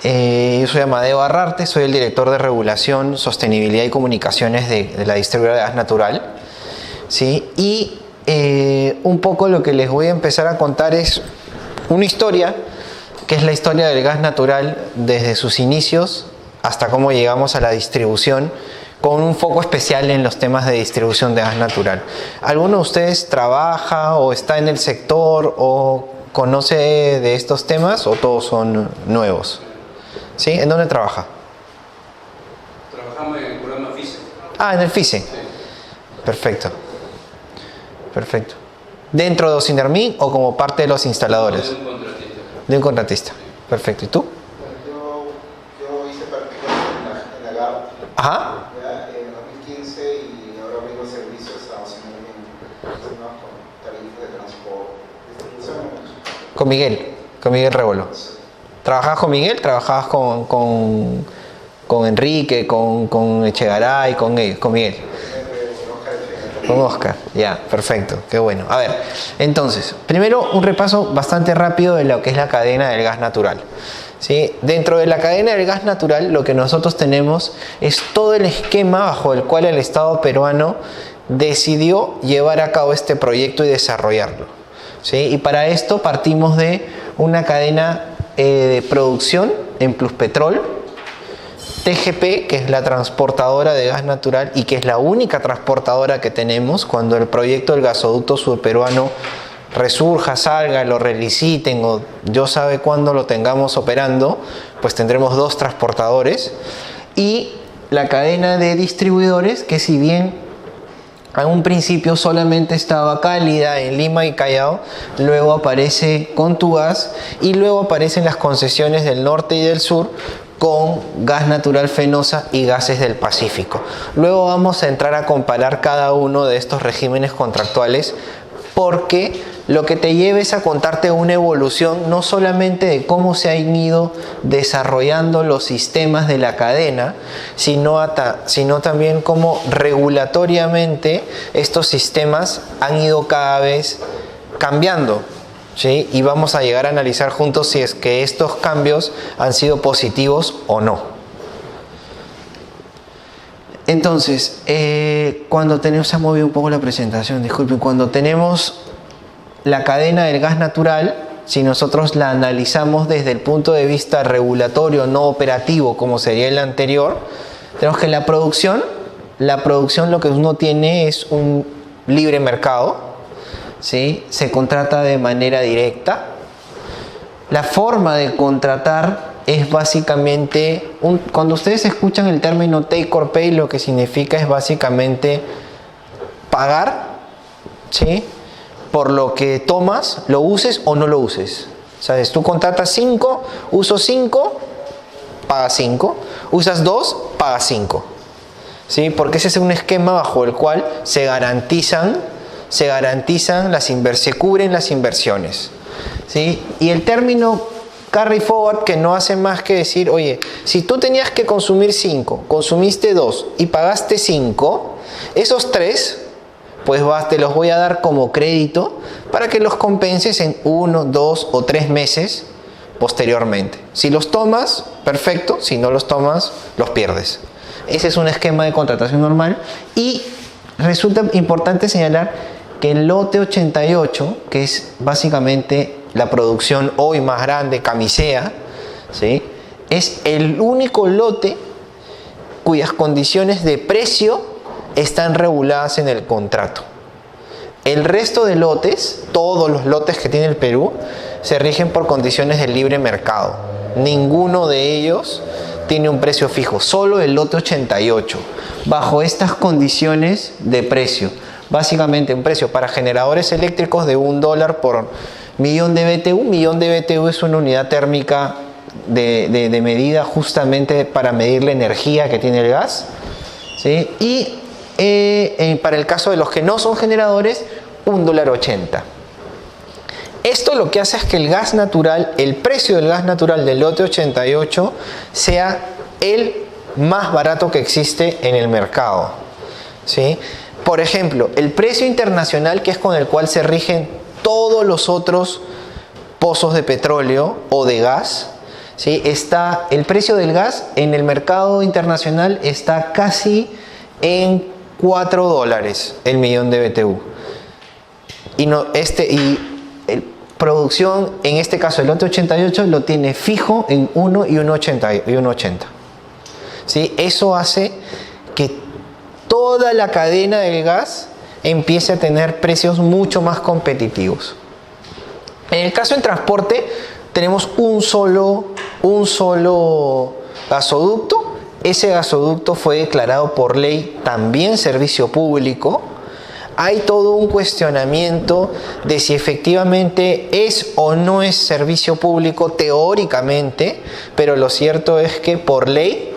Yo soy Amadeo Arrarte, soy el director de Regulación, Sostenibilidad y Comunicaciones de la distribuidora de gas natural. ¿Sí? Y un poco lo que les voy a empezar a contar es una historia, que es la historia del gas natural desde sus inicios hasta cómo llegamos a la distribución, con un foco especial en los temas de distribución de gas natural. ¿Alguno de ustedes trabaja o está en el sector o conoce de estos temas, o todos son nuevos? ¿Sí? ¿En dónde trabaja? Trabajamos en el programa FICE. Ah, en el FICE. Sí. Perfecto. Perfecto. ¿Dentro de Ocinermin o como parte de los instaladores? De un contratista. De un contratista. Perfecto. ¿Y tú? Yo hice prácticas en la GAP. Ajá. En 2015 y ahora vengo servicios a Ocinermin relacionados con tarifas de transporte, distribución. Con Miguel Rebolo. ¿Trabajabas con Miguel? ¿Trabajabas con Enrique, con Echegaray, con Miguel? Con Oscar, ya, perfecto, qué bueno. A ver, entonces, primero un repaso bastante rápido de lo que es la cadena del gas natural. ¿Sí? Dentro de la cadena del gas natural, lo que nosotros tenemos es todo el esquema bajo el cual el Estado peruano decidió llevar a cabo este proyecto y desarrollarlo. ¿Sí? Y para esto partimos de una cadena de producción en Pluspetrol, TGP, que es la transportadora de gas natural y que es la única transportadora que tenemos. Cuando el proyecto del gasoducto surperuano resurja, salga, lo reliciten o Dios sabe cuándo lo tengamos operando, pues tendremos 2 transportadores. Y la cadena de distribuidores, que si bien a un principio solamente estaba Cálida en Lima y Callao, luego aparece Contugas y luego aparecen las concesiones del norte y del sur con Gas Natural Fenosa y Gases del Pacífico. Luego vamos a entrar a comparar cada uno de estos regímenes contractuales, porque lo que te lleva es a contarte una evolución no solamente de cómo se han ido desarrollando los sistemas de la cadena, sino también cómo regulatoriamente estos sistemas han ido cada vez cambiando. ¿Sí? Y vamos a llegar a analizar juntos si es que estos cambios han sido positivos o no. Entonces, cuando tenemos, se ha movido un poco la presentación, disculpen, cuando tenemos la cadena del gas natural, si nosotros la analizamos desde el punto de vista regulatorio, no operativo, como sería el anterior, tenemos que la producción lo que uno tiene es un libre mercado. ¿Sí? Se contrata de manera directa. La forma de contratar es básicamente, cuando ustedes escuchan el término take or pay, lo que significa es básicamente pagar, ¿sí? Por lo que tomas, lo uses o no lo uses. ¿Sabes? Tú contratas 5, uso 5, pagas 5, usas 2, pagas 5. ¿Sí? Porque ese es un esquema bajo el cual se cubren las inversiones. ¿Sí? Y el término carry forward, que no hace más que decir, oye, si tú tenías que consumir 5, consumiste 2 y pagaste 5, esos 3, pues te los voy a dar como crédito para que los compenses en 1, 2 o 3 meses posteriormente. Si los tomas, perfecto; si no los tomas, los pierdes. Ese es un esquema de contratación normal. Y resulta importante señalar que el lote 88, que es básicamente la producción hoy más grande, Camisea, ¿sí? Es el único lote cuyas condiciones de precio están reguladas en el contrato. El resto de lotes, todos los lotes que tiene el Perú, se rigen por condiciones de libre mercado. Ninguno de ellos tiene un precio fijo, solo el lote 88, bajo estas condiciones de precio. Básicamente un precio para generadores eléctricos de $1 por millón de BTU. Millón de BTU es una unidad térmica de medida justamente para medir la energía que tiene el gas. ¿Sí? Y para el caso de los que no son generadores, $1.80. Esto lo que hace es que el gas natural, el precio del gas natural del lote 88 sea el más barato que existe en el mercado. ¿Sí? Por ejemplo, el precio internacional, que es con el cual se rigen todos los otros pozos de petróleo o de gas, ¿sí? El precio del gas en el mercado internacional está casi en $4 el millón de BTU. Producción, en este caso el lote 88 lo tiene fijo en 1 y 1.80. ¿Sí? Eso hace que toda la cadena del gas empiece a tener precios mucho más competitivos. En el caso del transporte tenemos un solo gasoducto. Ese gasoducto fue declarado por ley también servicio público. Hay todo un cuestionamiento de si efectivamente es o no es servicio público teóricamente, pero lo cierto es que por ley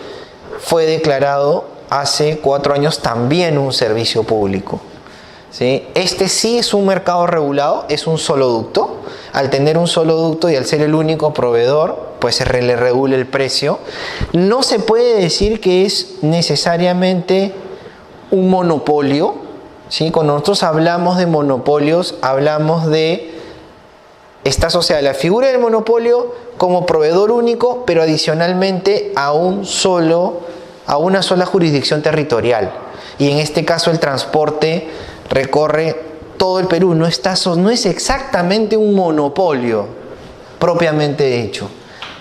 fue declarado hace 4 años también un servicio público. ¿Sí? Este sí es un mercado regulado, es un solo ducto. Al tener un solo ducto y al ser el único proveedor, pues se le regula el precio. No se puede decir que es necesariamente un monopolio, ¿sí? Cuando nosotros hablamos de monopolios, hablamos de, está asociada la figura del monopolio como proveedor único, pero adicionalmente a una sola jurisdicción territorial. Y en este caso el transporte recorre todo el Perú, no es exactamente un monopolio propiamente dicho.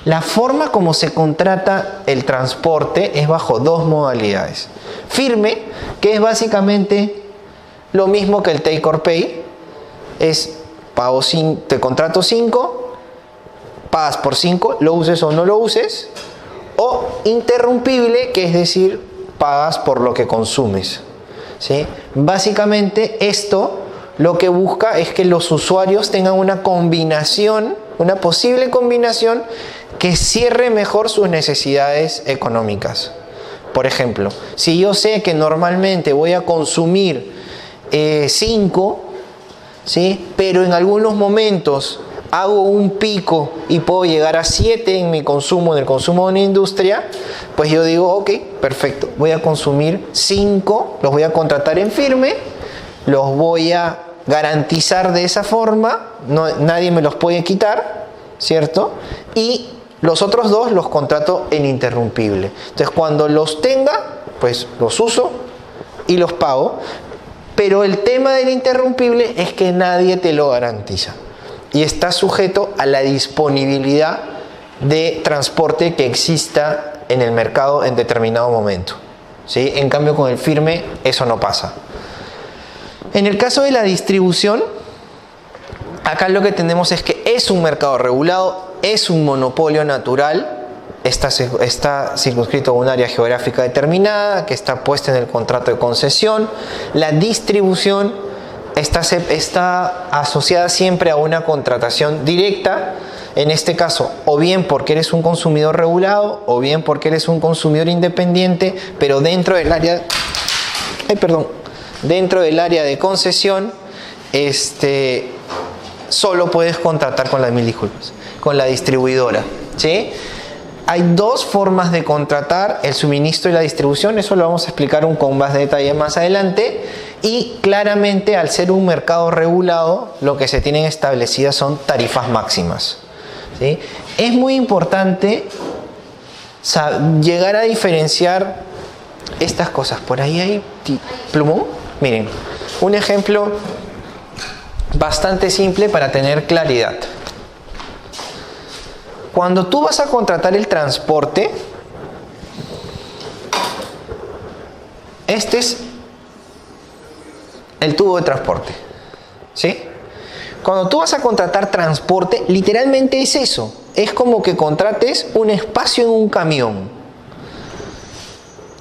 La forma como se contrata el transporte es bajo 2 modalidades. Firme, que es básicamente lo mismo que el take or pay, es te contrato 5, pagas por 5, lo uses o no lo uses, o interrumpible, que es decir, pagas por lo que consumes. ¿Sí? Básicamente esto lo que busca es que los usuarios tengan una posible combinación que cierre mejor sus necesidades económicas. Por ejemplo, si yo sé que normalmente voy a consumir 5, ¿sí? Pero en algunos momentos hago un pico y puedo llegar a 7 en el consumo de una industria, pues yo digo, ok, perfecto, voy a consumir 5, los voy a contratar en firme, los voy a garantizar de esa forma, nadie me los puede quitar, ¿cierto? Y los otros 2 los contrato en interrumpible. Entonces cuando los tenga, pues los uso y los pago, pero el tema del interrumpible es que nadie te lo garantiza. Y está sujeto a la disponibilidad de transporte que exista en el mercado en determinado momento. ¿Sí? En cambio, con el firme eso no pasa. En el caso de la distribución, acá lo que tenemos es que es un mercado regulado, es un monopolio natural, está circunscrito a un área geográfica determinada, que está puesta en el contrato de concesión. La distribución está asociada siempre a una contratación directa, en este caso, o bien porque eres un consumidor regulado, o bien porque eres un consumidor independiente, pero dentro del área de concesión, solo puedes contratar con la distribuidora, ¿sí? Hay 2 formas de contratar el suministro y la distribución, eso lo vamos a explicar con más detalle más adelante. Y claramente, al ser un mercado regulado, lo que se tienen establecidas son tarifas máximas. ¿Sí? Es muy importante llegar a diferenciar estas cosas. Por ahí hay plumón. Miren, un ejemplo bastante simple para tener claridad. Cuando tú vas a contratar el transporte, este es el tubo de transporte, ¿sí? Cuando tú vas a contratar transporte, literalmente es eso. Es como que contrates un espacio en un camión.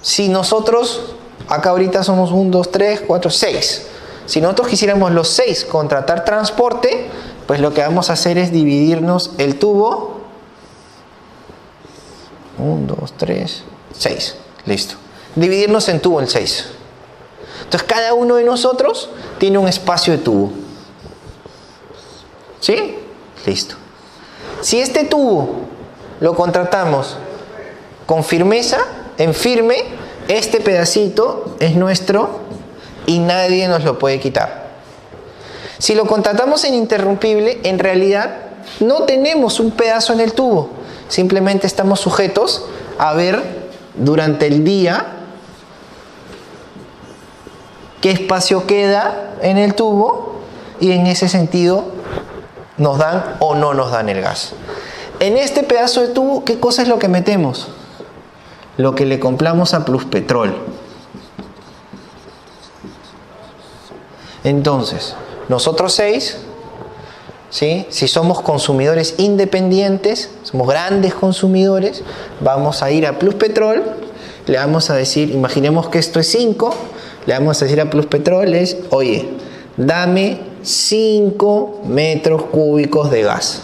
Si nosotros, acá ahorita somos 1, 2, 3, 4, 6. Si nosotros quisiéramos los 6 contratar transporte, pues lo que vamos a hacer es dividirnos el tubo. 1, 2, 3, 6. Listo. Dividirnos en tubo en 6. Entonces cada uno de nosotros tiene un espacio de tubo. ¿Sí? Listo. Si este tubo lo contratamos con firmeza, en firme, este pedacito es nuestro y nadie nos lo puede quitar. Si lo contratamos en interrumpible, en realidad no tenemos un pedazo en el tubo. Simplemente estamos sujetos a ver durante el día qué espacio queda en el tubo y en ese sentido nos dan o no nos dan el gas. En este pedazo de tubo, ¿qué cosa es lo que metemos? Lo que le compramos a Pluspetrol. Entonces, nosotros 6, ¿sí? Si somos consumidores independientes, somos grandes consumidores, vamos a ir a Pluspetrol, le vamos a decir, imaginemos que esto es 5, le vamos a decir a Pluspetrol, oye, dame 5 metros cúbicos de gas.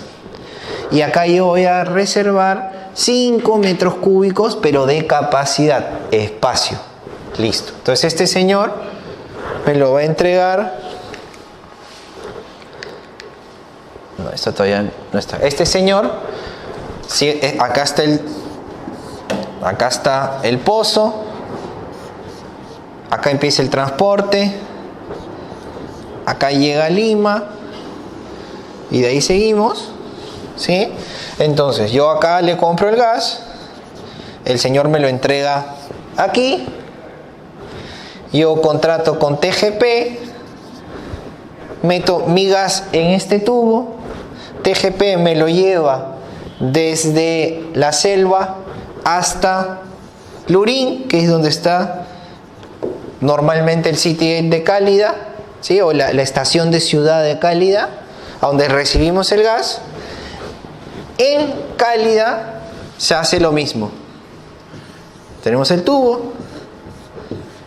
Y acá yo voy a reservar 5 metros cúbicos, pero de capacidad, espacio. Listo. Entonces este señor me lo va a entregar. No, esto todavía no está. Este señor, sí, acá está el pozo. Acá empieza el transporte. Acá llega a Lima. Y de ahí seguimos. ¿Sí? Entonces yo acá le compro el gas, el señor me lo entrega aquí, yo contrato con TGP, meto mi gas en este tubo, TGP me lo lleva desde la selva hasta Lurín, que es donde está normalmente el sitio de Cálida, ¿sí? O la estación de Ciudad de Cálida, a donde recibimos el gas. En Cálida se hace lo mismo. Tenemos el tubo,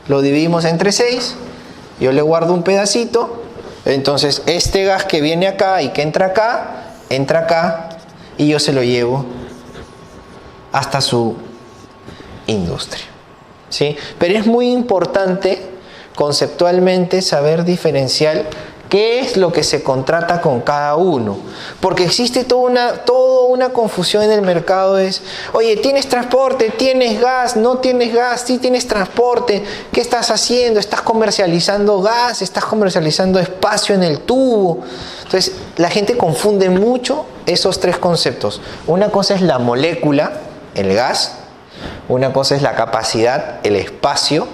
lo dividimos entre 6, yo le guardo un pedacito, entonces este gas que viene acá y que entra acá y yo se lo llevo hasta su industria. ¿Sí? Pero es muy importante conceptualmente saber diferenciar qué es lo que se contrata con cada uno, porque existe toda una confusión en el mercado. Es, oye, ¿tienes transporte? ¿Tienes gas? ¿No tienes gas? Sí, tienes transporte. ¿Qué estás haciendo? ¿Estás comercializando gas? ¿Estás comercializando espacio en el tubo? Entonces, la gente confunde mucho esos 3 conceptos. Una cosa es la molécula, el gas. Una cosa es la capacidad, el espacio.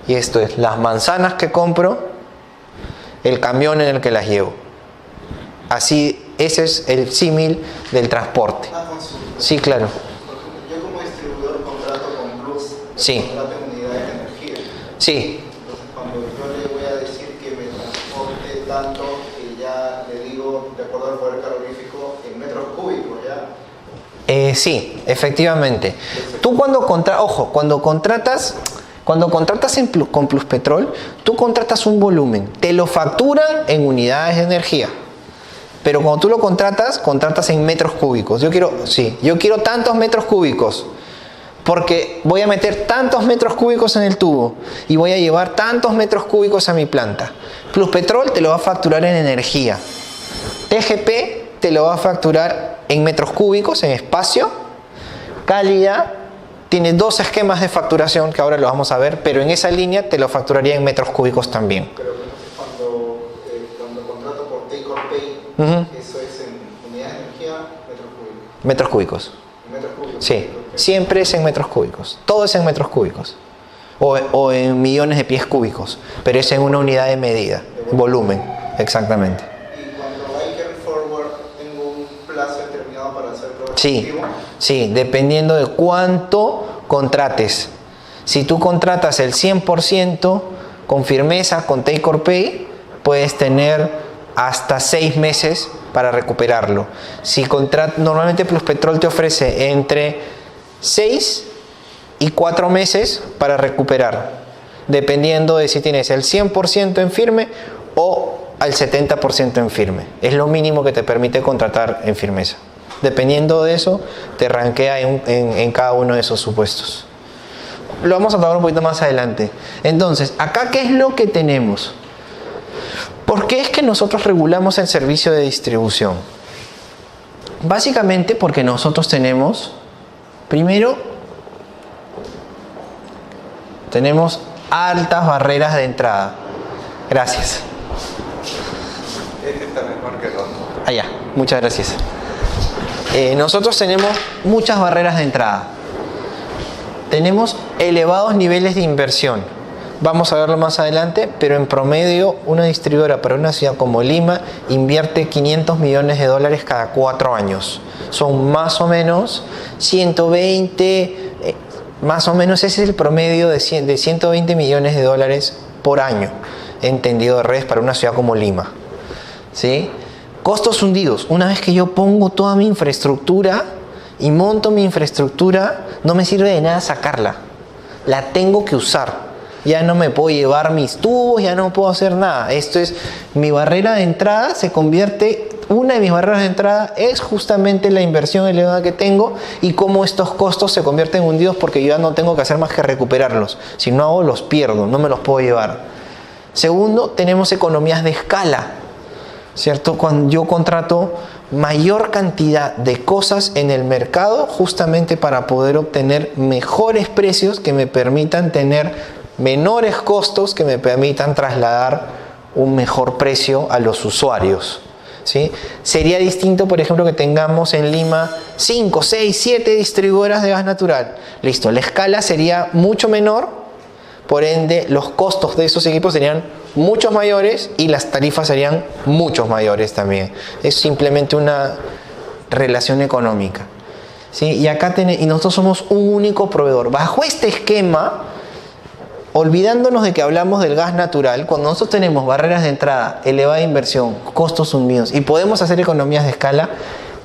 Y esto es las manzanas que compro, el camión en el que las llevo. Así, ese es el símil del transporte. Sí, claro. Yo como distribuidor contrato con Plus, sí. Contrato en unidades de energía. Sí. Entonces cuando yo le voy a decir que me transporte tanto, que ya le digo, de acuerdo al poder calorífico, en metros cúbicos, ¿ya? Sí, efectivamente. Tú cuando contratas con Pluspetrol, tú contratas un volumen, te lo facturan en unidades de energía, pero cuando tú lo contratas en metros cúbicos. Yo quiero tantos metros cúbicos, porque voy a meter tantos metros cúbicos en el tubo y voy a llevar tantos metros cúbicos a mi planta. Pluspetrol te lo va a facturar en energía, TGP te lo va a facturar en metros cúbicos, en espacio. Cálida tiene 2 esquemas de facturación que ahora lo vamos a ver, pero en esa línea te lo facturaría en metros cúbicos también. Pero cuando contrato por Take or Pay, eso es en unidades de energía, metros cúbicos. Metros cúbicos. Sí, siempre es en metros cúbicos. Todo es en metros cúbicos. O en millones de pies cúbicos, pero es en una unidad de medida, volumen, exactamente. Y cuando hay carry forward, tengo un plazo determinado para hacerlo efectivo. Sí, dependiendo de cuánto contrates. Si tú contratas el 100% con firmeza, con Take or Pay, puedes tener hasta 6 meses para recuperarlo. Normalmente Pluspetrol te ofrece entre 6 y 4 meses para recuperar, dependiendo de si tienes el 100% en firme o al 70% en firme. Es lo mínimo que te permite contratar en firmeza. Dependiendo de eso, te rankea en cada uno de esos supuestos. Lo vamos a tratar un poquito más adelante. Entonces, acá, ¿qué es lo que tenemos? ¿Por qué es que nosotros regulamos el servicio de distribución? Básicamente porque nosotros tenemos, primero, tenemos altas barreras de entrada. Gracias. Este está mejor que el otro. Allá, muchas gracias. nosotros tenemos muchas barreras de entrada. Tenemos elevados niveles de inversión. Vamos a verlo más adelante, pero en promedio una distribuidora para una ciudad como Lima invierte $500 millones cada 4 años. Son más o menos 120, más o menos ese es el promedio de 120 millones de dólares por año, entendido de redes para una ciudad como Lima. ¿Sí? Costos hundidos. Una vez que yo pongo toda mi infraestructura y monto mi infraestructura, no me sirve de nada sacarla. La tengo que usar. Ya no me puedo llevar mis tubos, ya no puedo hacer nada. Esto es, mi barrera de entrada se convierte, una de mis barreras de entrada es justamente la inversión elevada que tengo y cómo estos costos se convierten hundidos porque yo ya no tengo que hacer más que recuperarlos. Si no hago, los pierdo, no me los puedo llevar. Segundo, tenemos economías de escala, ¿cierto? Cuando yo contrato mayor cantidad de cosas en el mercado justamente para poder obtener mejores precios que me permitan tener menores costos que me permitan trasladar un mejor precio a los usuarios. ¿Sí? Sería distinto, por ejemplo, que tengamos en Lima 5, 6, 7 distribuidoras de gas natural. Listo, la escala sería mucho menor, por ende los costos de esos equipos serían muchos mayores y las tarifas serían muchos mayores también. Es simplemente una relación económica. ¿Sí? Y acá y nosotros somos un único proveedor. Bajo este esquema, olvidándonos de que hablamos del gas natural, cuando nosotros tenemos barreras de entrada, elevada inversión, costos hundidos y podemos hacer economías de escala,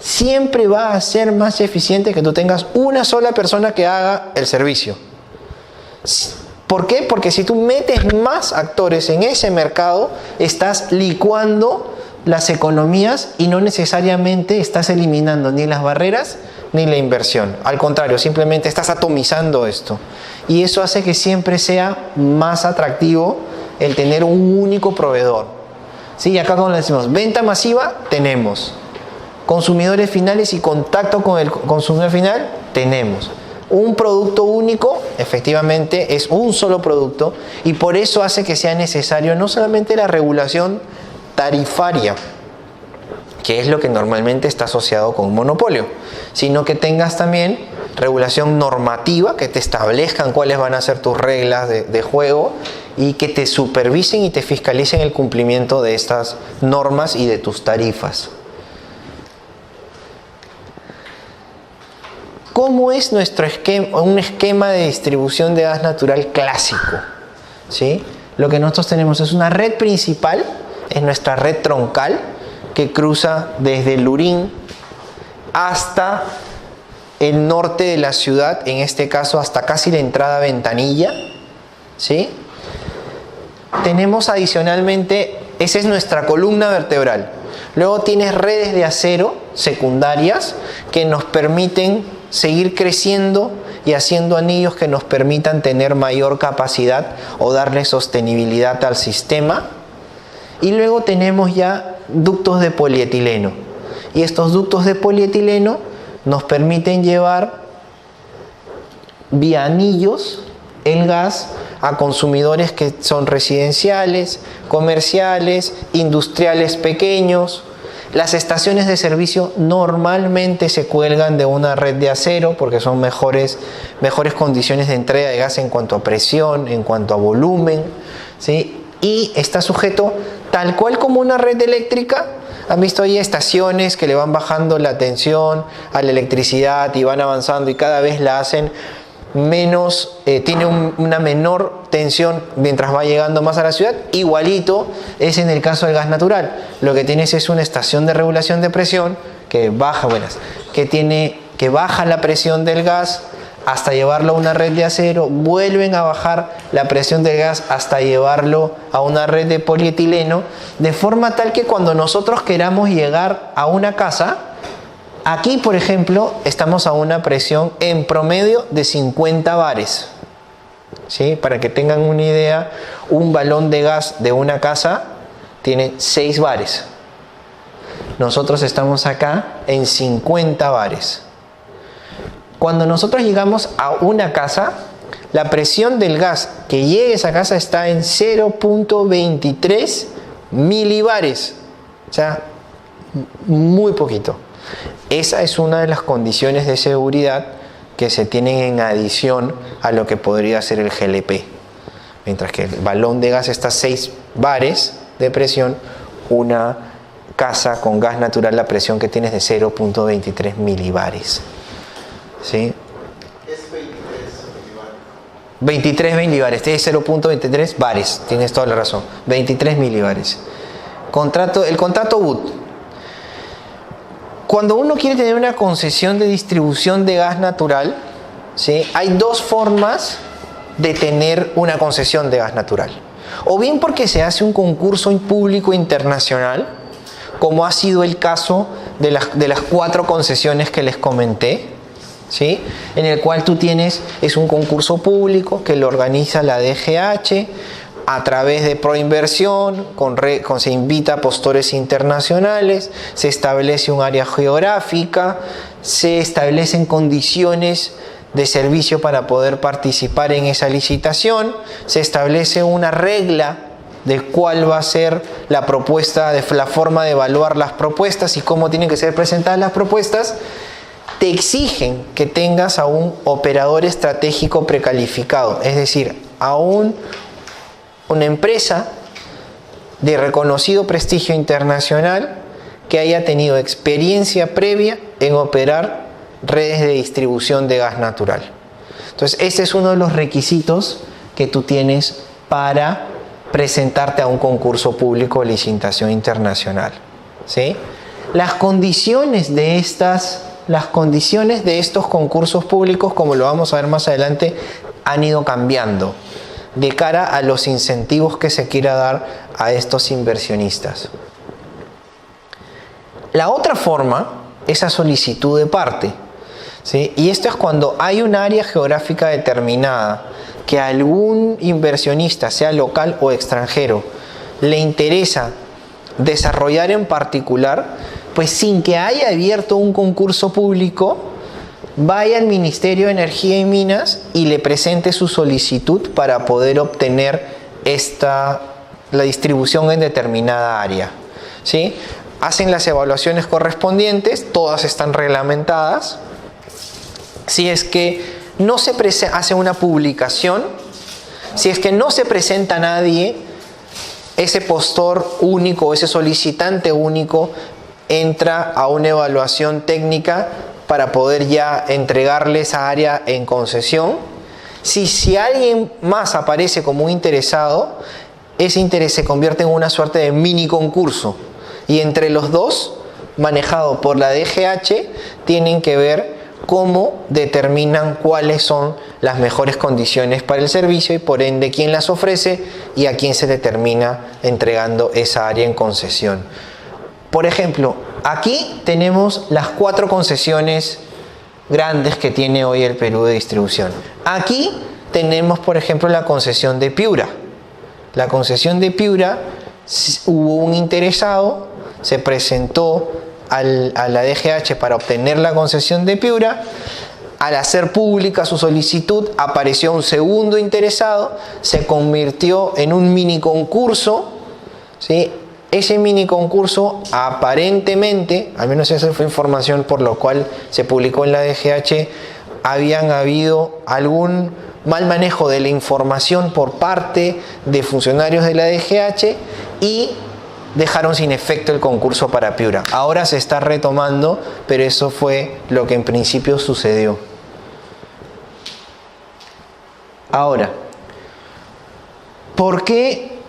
siempre va a ser más eficiente que tú tengas una sola persona que haga el servicio. ¿Por qué? Porque si tú metes más actores en ese mercado, estás licuando las economías y no necesariamente estás eliminando ni las barreras ni la inversión. Al contrario, simplemente estás atomizando esto. Y eso hace que siempre sea más atractivo el tener un único proveedor. ¿Sí? Y acá cuando decimos venta masiva, tenemos. Consumidores finales y contacto con el consumidor final, tenemos. Un producto único, efectivamente, es un solo producto y por eso hace que sea necesario no solamente la regulación tarifaria, que es lo que normalmente está asociado con un monopolio, sino que tengas también regulación normativa, que te establezcan cuáles van a ser tus reglas de juego y que te supervisen y te fiscalicen el cumplimiento de estas normas y de tus tarifas. ¿Cómo es nuestro esquema, un esquema de distribución de gas natural clásico? ¿Sí? Lo que nosotros tenemos es una red principal, es nuestra red troncal, que cruza desde Lurín hasta el norte de la ciudad, en este caso hasta casi la entrada a Ventanilla. ¿Sí? Tenemos adicionalmente, esa es nuestra columna vertebral. Luego tienes redes de acero secundarias que nos permiten seguir creciendo y haciendo anillos que nos permitan tener mayor capacidad o darle sostenibilidad al sistema. Y luego tenemos ya ductos de polietileno. Y estos ductos de polietileno nos permiten llevar vía anillos el gas a consumidores que son residenciales, comerciales, industriales pequeños. Las estaciones de servicio normalmente se cuelgan de una red de acero porque son mejores condiciones de entrega de gas en cuanto a presión, en cuanto a volumen, ¿sí? Y está sujeto tal cual como una red eléctrica. Han visto ahí estaciones que le van bajando la tensión a la electricidad y van avanzando y cada vez la hacen menos, tiene una menor tensión mientras va llegando más a la ciudad. Igualito es en el caso del gas natural. Lo que tienes es una estación de regulación de presión que baja, que baja la presión del gas hasta llevarlo a una red de acero, vuelven a bajar la presión del gas hasta llevarlo a una red de polietileno, de forma tal que cuando nosotros queramos llegar a una casa, aquí, por ejemplo, estamos a una presión en promedio de 50 bares. ¿Sí? Para que tengan una idea, un balón de gas de una casa tiene 6 bares. Nosotros estamos acá en 50 bares. Cuando nosotros llegamos a una casa, la presión del gas que llegue a esa casa está en 0.23 milibares. O sea, muy poquito. Esa es una de las condiciones de seguridad que se tienen en adición a lo que podría ser el GLP. Mientras que el balón de gas está a 6 bares de presión, una casa con gas natural la presión que tienes de 0.23 milibares. ¿Sí? Es 23 milibares. 23 milibares, es 0.23 bares, tienes toda la razón. 23 milibares. El contrato BUT. Cuando uno quiere tener una concesión de distribución de gas natural, ¿sí?, hay dos formas de tener una concesión de gas natural. O bien porque se hace un concurso público internacional, como ha sido el caso de las 4 concesiones que les comenté, ¿sí?, en el cual es un concurso público que lo organiza la DGH a través de Proinversión, se invita a postores internacionales, se establece un área geográfica, se establecen condiciones de servicio para poder participar en esa licitación, se establece una regla de cuál va a ser la propuesta, de la forma de evaluar las propuestas y cómo tienen que ser presentadas las propuestas. Te exigen que tengas a un operador estratégico precalificado, es decir, a una empresa de reconocido prestigio internacional que haya tenido experiencia previa en operar redes de distribución de gas natural. Entonces, ese es uno de los requisitos que tú tienes para presentarte a un concurso público de licitación internacional, ¿sí? Las condiciones de estos concursos públicos, como lo vamos a ver más adelante, han ido cambiando de cara a los incentivos que se quiera dar a estos inversionistas. La otra forma es a solicitud de parte, ¿sí? Y esto es cuando hay un área geográfica determinada que a algún inversionista, sea local o extranjero, le interesa desarrollar en particular, pues sin que haya abierto un concurso público, vaya al Ministerio de Energía y Minas y le presente su solicitud para poder obtener la distribución en determinada área, ¿sí? Hacen las evaluaciones correspondientes, todas están reglamentadas. Si es que no se hace una publicación, si es que no se presenta a nadie, ese postor único, ese solicitante único entra a una evaluación técnica para poder ya entregarle esa área en concesión. Si alguien más aparece como un interesado, ese interés se convierte en una suerte de mini concurso y entre los dos, manejado por la DGH, tienen que ver cómo determinan cuáles son las mejores condiciones para el servicio y por ende quién las ofrece y a quién se le termina entregando esa área en concesión. Por ejemplo, aquí tenemos las 4 concesiones grandes que tiene hoy el Perú de distribución. Aquí tenemos, por ejemplo, la concesión de Piura. La concesión de Piura, hubo un interesado, se presentó a la DGH para obtener la concesión de Piura. Al hacer pública su solicitud, apareció un segundo interesado, se convirtió en un mini concurso, ¿sí? Ese mini concurso aparentemente, al menos esa fue información por lo cual se publicó en la DGH, habían habido algún mal manejo de la información por parte de funcionarios de la DGH y dejaron sin efecto el concurso para Piura. Ahora se está retomando, pero eso fue lo que en principio sucedió. Ahora, ¿por qué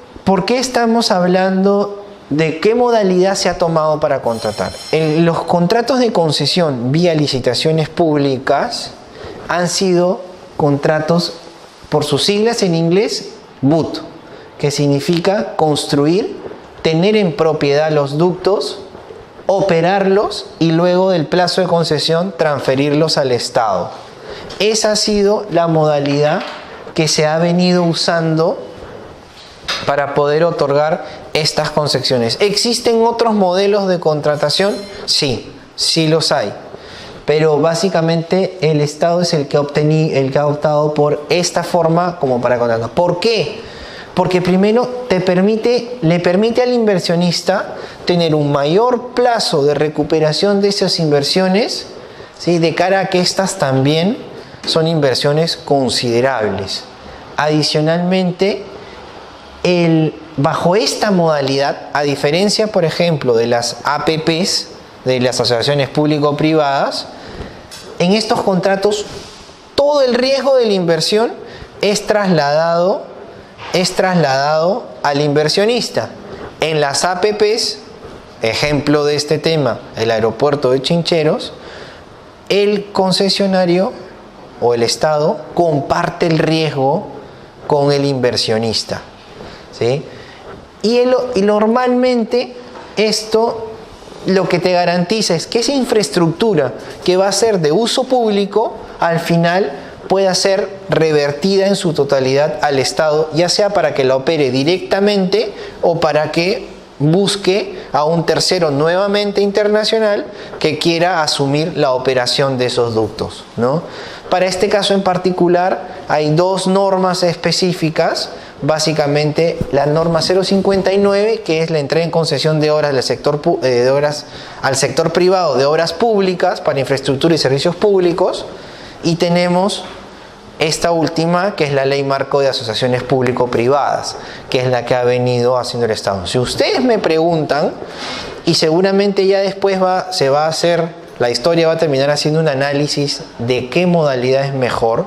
estamos hablando de qué modalidad se ha tomado para contratar? En los contratos de concesión vía licitaciones públicas han sido contratos, por sus siglas en inglés, BUT, que significa construir, tener en propiedad los ductos, operarlos y luego del plazo de concesión transferirlos al Estado. Esa ha sido la modalidad que se ha venido usando para poder otorgar estas concesiones. ¿Existen otros modelos de contratación? Sí, sí los hay. Pero básicamente el Estado es el que ha optado por esta forma como para contratar. ¿Por qué? Porque primero le permite al inversionista tener un mayor plazo de recuperación de esas inversiones, ¿sí? De cara a que estas también son inversiones considerables. Adicionalmente, bajo esta modalidad, a diferencia, por ejemplo, de las APPs, de las asociaciones público-privadas, en estos contratos todo el riesgo de la inversión es trasladado al inversionista. En las APPs, ejemplo de este tema, el aeropuerto de Chincheros, el concesionario o el Estado comparte el riesgo con el inversionista, ¿sí? Y normalmente esto lo que te garantiza es que esa infraestructura que va a ser de uso público al final pueda ser revertida en su totalidad al Estado, ya sea para que la opere directamente o para que busque a un tercero nuevamente internacional que quiera asumir la operación de esos ductos, ¿no? Para este caso en particular hay dos normas específicas, básicamente la norma 059, que es la entrega en concesión de obras al sector privado de obras públicas para infraestructura y servicios públicos, y tenemos esta última, que es la Ley Marco de Asociaciones Público-Privadas, que es la que ha venido haciendo el Estado. Si ustedes me preguntan, y seguramente ya después la historia va a terminar haciendo un análisis de qué modalidad es mejor,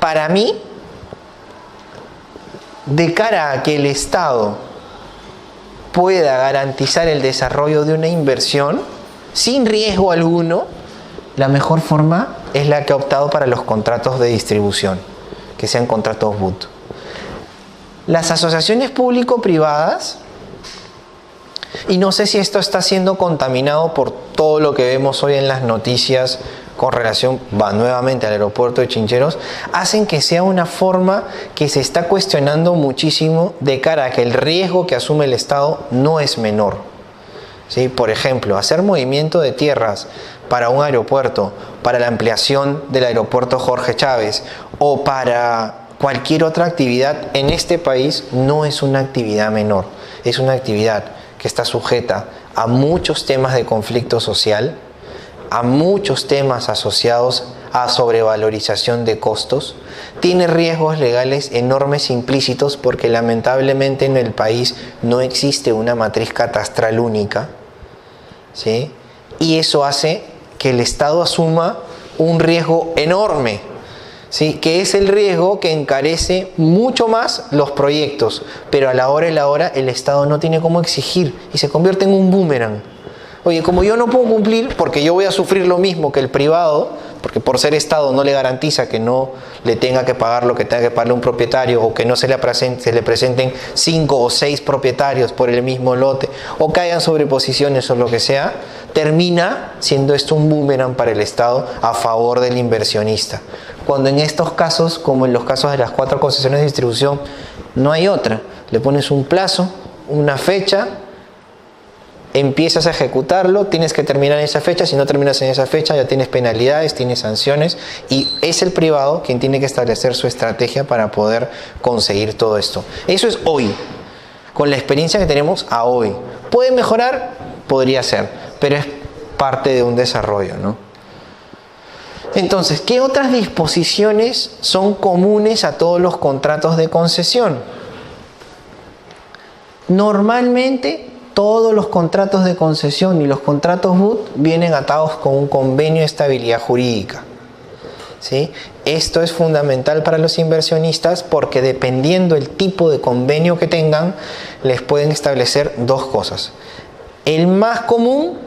para mí, de cara a que el Estado pueda garantizar el desarrollo de una inversión sin riesgo alguno, la mejor forma es la que ha optado para los contratos de distribución, que sean contratos BUT. Las asociaciones público-privadas, y no sé si esto está siendo contaminado por todo lo que vemos hoy en las noticias con relación, nuevamente al aeropuerto de Chincheros, hacen que sea una forma que se está cuestionando muchísimo de cara a que el riesgo que asume el Estado no es menor, ¿sí? Por ejemplo, hacer movimiento de tierras para un aeropuerto, para la ampliación del aeropuerto Jorge Chávez o para cualquier otra actividad en este país no es una actividad menor, es una actividad que está sujeta a muchos temas de conflicto social, a muchos temas asociados a sobrevalorización de costos, tiene riesgos legales enormes implícitos porque lamentablemente en el país no existe una matriz catastral única, ¿sí? Y eso hace que el Estado asuma un riesgo enorme, ¿sí? Que es el riesgo que encarece mucho más los proyectos, pero a la hora y la hora el Estado no tiene cómo exigir y se convierte en un boomerang. Oye, como yo no puedo cumplir porque yo voy a sufrir lo mismo que el privado, porque por ser Estado no le garantiza que no le tenga que pagar lo que tenga que pagarle un propietario o que no se le presenten 5 o 6 propietarios por el mismo lote o que hayan sobreposiciones o lo que sea, termina siendo esto un boomerang para el Estado a favor del inversionista. Cuando en estos casos, como en los casos de las 4 concesiones de distribución, no hay otra. Le pones un plazo, una fecha, empiezas a ejecutarlo, tienes que terminar en esa fecha, si no terminas en esa fecha ya tienes penalidades, tienes sanciones y es el privado quien tiene que establecer su estrategia para poder conseguir todo esto. Eso es hoy, con la experiencia que tenemos a hoy. ¿Puede mejorar? Podría ser, pero es parte de un desarrollo, ¿no? Entonces, ¿qué otras disposiciones son comunes a todos los contratos de concesión? Normalmente todos los contratos de concesión y los contratos BUT vienen atados con un convenio de estabilidad jurídica, ¿sí? Esto es fundamental para los inversionistas porque dependiendo del tipo de convenio que tengan, les pueden establecer dos cosas. El más común,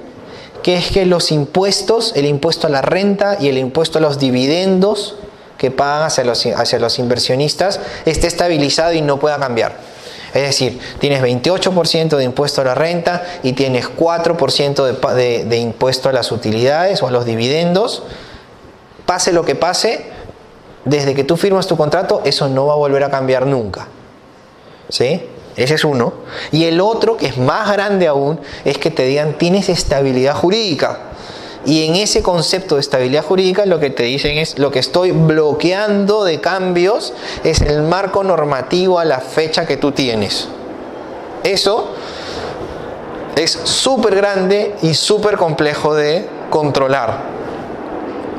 que es que los impuestos, el impuesto a la renta y el impuesto a los dividendos que pagan hacia los inversionistas, esté estabilizado y no pueda cambiar. Es decir, tienes 28% de impuesto a la renta y tienes 4% de impuesto a las utilidades o a los dividendos. Pase lo que pase, desde que tú firmas tu contrato, eso no va a volver a cambiar nunca, ¿sí? Ese es uno. Y el otro, que es más grande aún, es que te digan tienes estabilidad jurídica. Y en ese concepto de estabilidad jurídica lo que te dicen es: lo que estoy bloqueando de cambios es el marco normativo a la fecha que tú tienes. Eso es súper grande y súper complejo de controlar.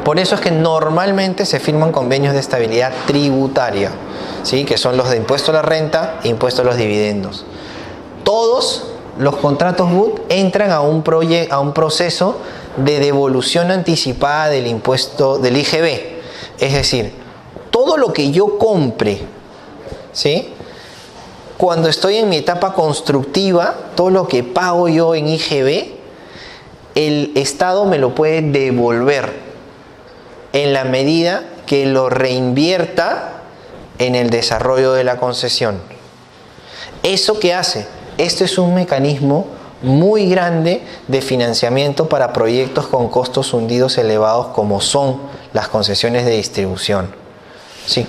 Por eso es que normalmente se firman convenios de estabilidad tributaria, ¿sí? Que son los de impuesto a la renta e impuesto a los dividendos. Todos los contratos BUT entran a un proceso de devolución anticipada del impuesto del IGB. Es decir, todo lo que yo compre, ¿sí?, cuando estoy en mi etapa constructiva, todo lo que pago yo en IGB, el Estado me lo puede devolver en la medida que lo reinvierta en el desarrollo de la concesión. ¿Eso qué hace? Esto es un mecanismo muy grande de financiamiento para proyectos con costos hundidos elevados, como son las concesiones de distribución. Sí.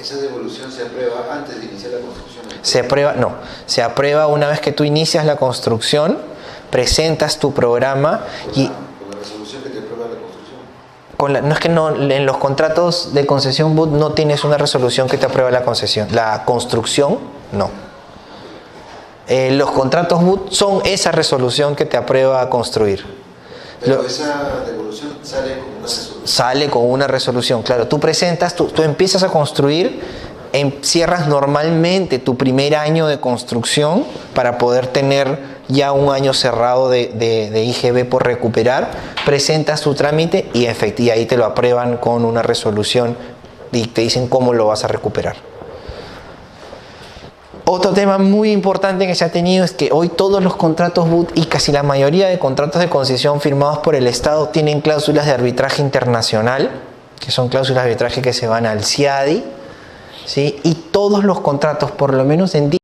¿Esa devolución se aprueba antes de iniciar la construcción? Se aprueba una vez que tú inicias la construcción, presentas tu programa y... ¿Con la resolución que te aprueba la construcción? En los contratos de concesión BUT no tienes una resolución que te aprueba la concesión. La construcción, no. Los contratos BUT son esa resolución que te aprueba construir. Pero esa devolución sale con una resolución. Sale con una resolución, claro. Tú presentas, tú empiezas a construir, cierras normalmente tu primer año de construcción para poder tener ya un año cerrado de IGB por recuperar, presentas tu trámite y ahí te lo aprueban con una resolución y te dicen cómo lo vas a recuperar. Otro tema muy importante que se ha tenido es que hoy todos los contratos BUT y casi la mayoría de contratos de concesión firmados por el Estado tienen cláusulas de arbitraje internacional, que son cláusulas de arbitraje que se van al CIADI, ¿sí? Y todos los contratos, por lo menos en